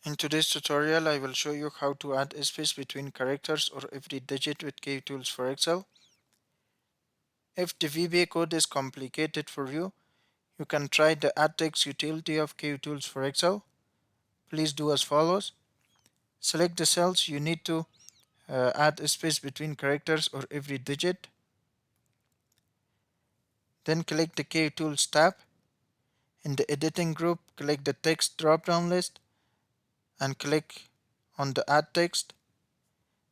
In today's tutorial, I will show you how to add a space between characters or every digit with Kutools for Excel. If the VBA code is complicated for you, you can try the add text utility of Kutools for Excel. Please do as follows. Select the cells you need to add a space between characters or every digit. Then click the Kutools tab. In the editing group, click the text drop-down list and click on the add text.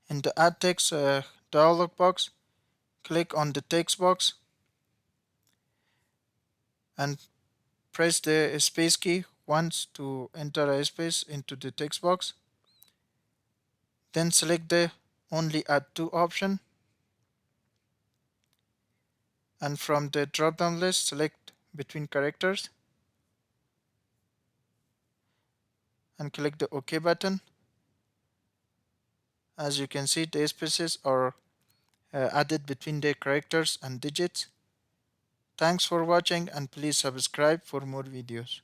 In the add text dialog box, click on the text box and press the space key once to enter a space into the text box. Then select the only add to option, and from the drop down list select between characters and click the OK button. As you can see, the spaces are added between the characters and digits. Thanks for watching, and please subscribe for more videos.